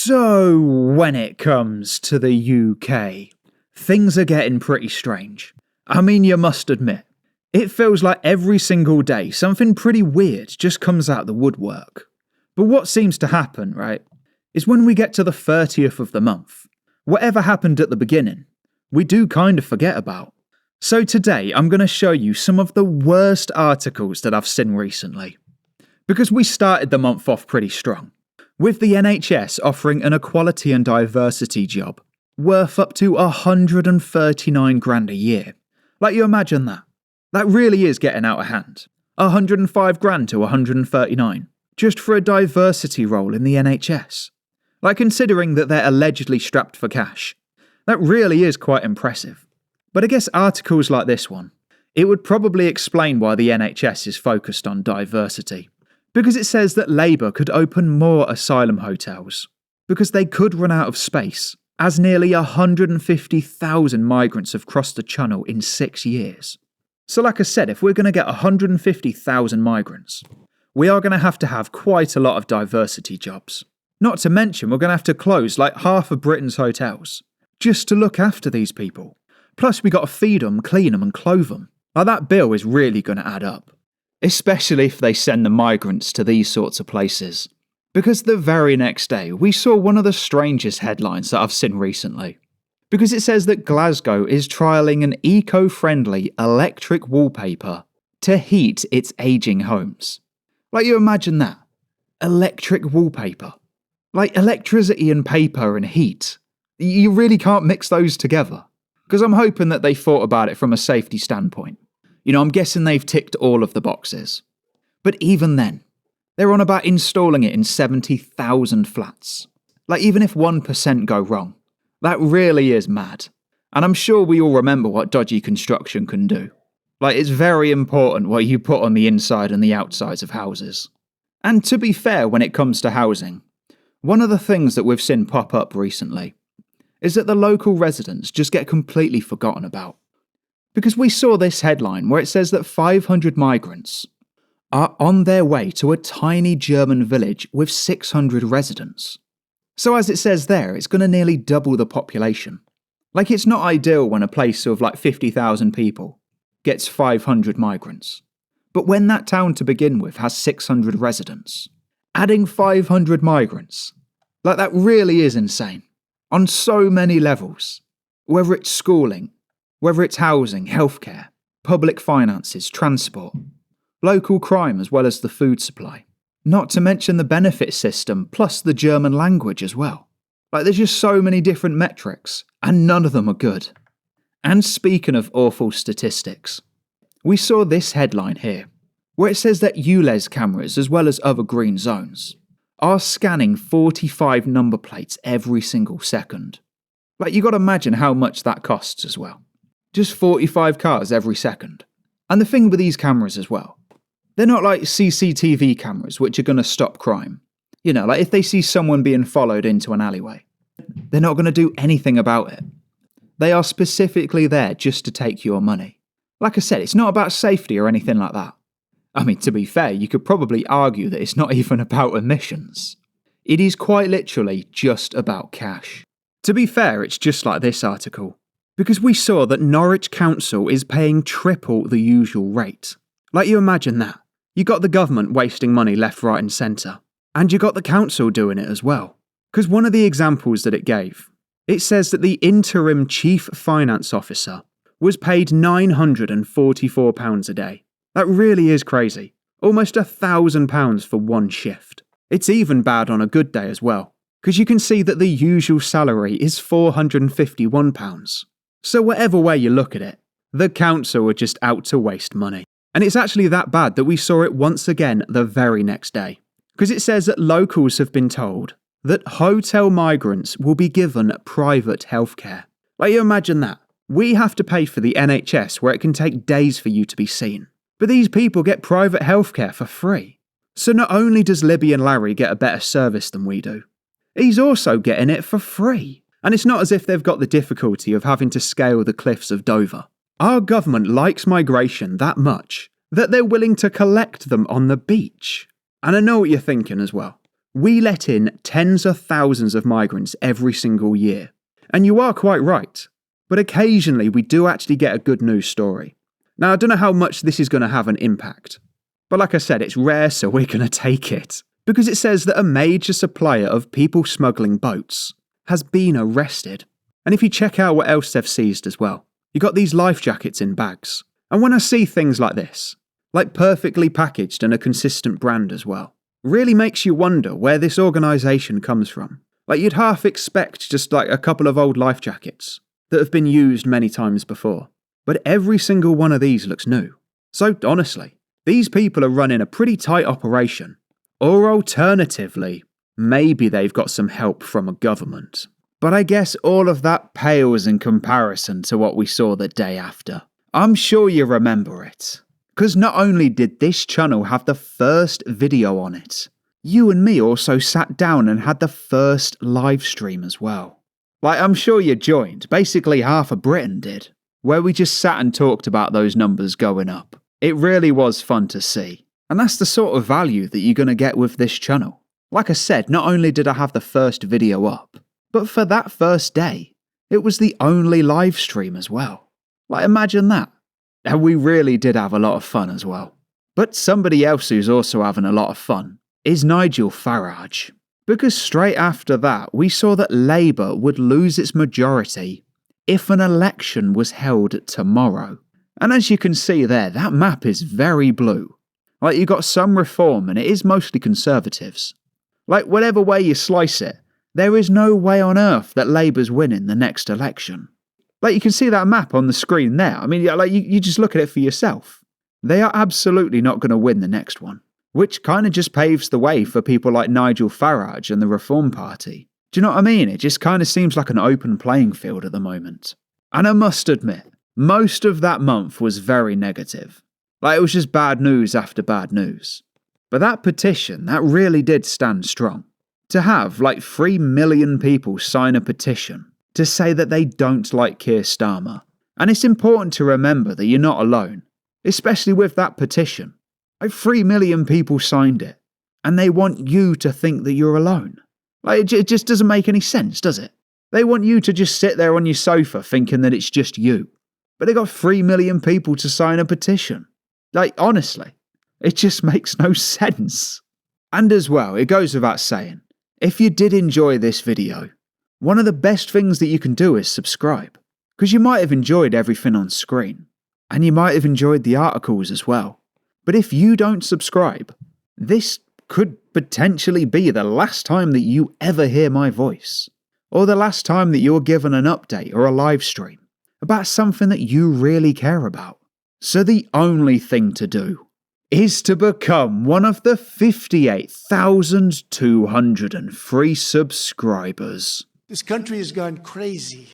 So, when it comes to the UK, things are getting pretty strange. I mean, you must admit, it feels like every single day something pretty weird just comes out the woodwork. But what seems to happen, right, is when we get to the 30th of the month, whatever happened at the beginning, we do kind of forget about. So today I'm going to show you some of the worst articles that I've seen recently. Because we started the month off pretty strong, with the NHS offering an equality and diversity job worth up to 139 grand a year. Like, you imagine that? That really is getting out of hand. 105 grand to 139, just for a diversity role in the NHS. Like, considering that they're allegedly strapped for cash, that really is quite impressive. But I guess articles like this one, it would probably explain why the NHS is focused on diversity. Because it says that Labour could open more asylum hotels, because they could run out of space, as nearly 150,000 migrants have crossed the Channel in 6 years. So like I said, if we're going to get 150,000 migrants, we are going to have quite a lot of diversity jobs. Not to mention, we're going to have to close like half of Britain's hotels, just to look after these people. Plus we got to feed them, clean them and clothe them. Now that bill is really going to add up. Especially if they send the migrants to these sorts of places. Because the very next day, we saw one of the strangest headlines that I've seen recently. Because it says that Glasgow is trialling an eco-friendly electric wallpaper to heat its ageing homes. Like, you imagine that? Electric wallpaper. Like, electricity and paper and heat. You really can't mix those together. Because I'm hoping that they thought about it from a safety standpoint. You know, I'm guessing they've ticked all of the boxes. But even then, they're on about installing it in 70,000 flats. Like, even if 1% go wrong, that really is mad. And I'm sure we all remember what dodgy construction can do. Like, it's very important what you put on the inside and the outsides of houses. And to be fair, when it comes to housing, one of the things that we've seen pop up recently is that the local residents just get completely forgotten about. Because we saw this headline where it says that 500 migrants are on their way to a tiny German village with 600 residents. So as it says there, it's going to nearly double the population. Like, it's not ideal when a place of like 50,000 people gets 500 migrants. But when that town to begin with has 600 residents, adding 500 migrants, like, that really is insane. On so many levels. Whether it's schooling, whether it's housing, healthcare, public finances, transport, local crime as well as the food supply. Not to mention the benefit system plus the German language as well. Like, there's just so many different metrics and none of them are good. And speaking of awful statistics, we saw this headline here where it says that ULEZ cameras as well as other green zones are scanning 45 number plates every single second. Like, you got to imagine how much that costs as well. Just 45 cars every second. And the thing with these cameras as well, they're not like CCTV cameras which are going to stop crime. You know, like if they see someone being followed into an alleyway, they're not going to do anything about it. They are specifically there just to take your money. Like I said, it's not about safety or anything like that. I mean, to be fair, you could probably argue that it's not even about emissions. It is quite literally just about cash. To be fair, it's just like this article. Because we saw that Norwich Council is paying triple the usual rate. Like, you imagine that. You got the government wasting money left, right and centre. And you got the council doing it as well. Because one of the examples that it gave, it says that the interim chief finance officer was paid £944 a day. That really is crazy. Almost £1,000 for one shift. It's even bad on a good day as well. Because you can see that the usual salary is £451. So whatever way you look at it, the council are just out to waste money. And it's actually that bad that we saw it once again the very next day. Because it says that locals have been told that hotel migrants will be given private healthcare. Like, you imagine that. We have to pay for the NHS where it can take days for you to be seen. But these people get private healthcare for free. So not only does Libby and Larry get a better service than we do, he's also getting it for free. And it's not as if they've got the difficulty of having to scale the cliffs of Dover. Our government likes migration that much that they're willing to collect them on the beach. And I know what you're thinking as well. We let in tens of thousands of migrants every single year. And you are quite right. But occasionally we do actually get a good news story. Now, I don't know how much this is going to have an impact. But like I said, it's rare, so we're going to take it. Because it says that a major supplier of people smuggling boats has been arrested. And if you check out what else they've seized as well, you got these life jackets in bags. And when I see things like this, like perfectly packaged and a consistent brand as well, really makes you wonder where this organisation comes from. Like you'd half expect just like a couple of old life jackets that have been used many times before. But every single one of these looks new. So honestly, these people are running a pretty tight operation. Or alternatively, maybe they've got some help from a government. But I guess all of that pales in comparison to what we saw the day after. I'm sure you remember it. Because not only did this channel have the first video on it, you and me also sat down and had the first live stream as well. Like I'm sure you joined, basically half of Britain did, where we just sat and talked about those numbers going up. It really was fun to see. And that's the sort of value that you're going to get with this channel. Like I said, not only did I have the first video up, but for that first day, it was the only live stream as well. Like imagine that. And we really did have a lot of fun as well. But somebody else who's also having a lot of fun is Nigel Farage. Because straight after that, we saw that Labour would lose its majority if an election was held tomorrow. And as you can see there, that map is very blue. Like you got some reform and it is mostly Conservatives. Like whatever way you slice it, there is no way on earth that Labour's winning the next election. Like you can see that map on the screen there. I mean, like you just look at it for yourself. They are absolutely not going to win the next one. Which kind of just paves the way for people like Nigel Farage and the Reform Party. Do you know what I mean? It just kind of seems like an open playing field at the moment. And I must admit, most of that month was very negative. Like it was just bad news after bad news. But that petition, that really did stand strong. To have like 3 million people sign a petition to say that they don't like Keir Starmer. And it's important to remember that you're not alone, especially with that petition. Like 3 million people signed it, and they want you to think that you're alone. Like it just doesn't make any sense, does it? They want you to just sit there on your sofa thinking that it's just you. But they got 3 million people to sign a petition. Like honestly, it just makes no sense. And as well, it goes without saying, if you did enjoy this video, one of the best things that you can do is subscribe. Because you might have enjoyed everything on screen. And you might have enjoyed the articles as well. But if you don't subscribe, this could potentially be the last time that you ever hear my voice. Or the last time that you're given an update or a live stream about something that you really care about. So the only thing to do is to become one of the 58,203 subscribers. This country has gone crazy.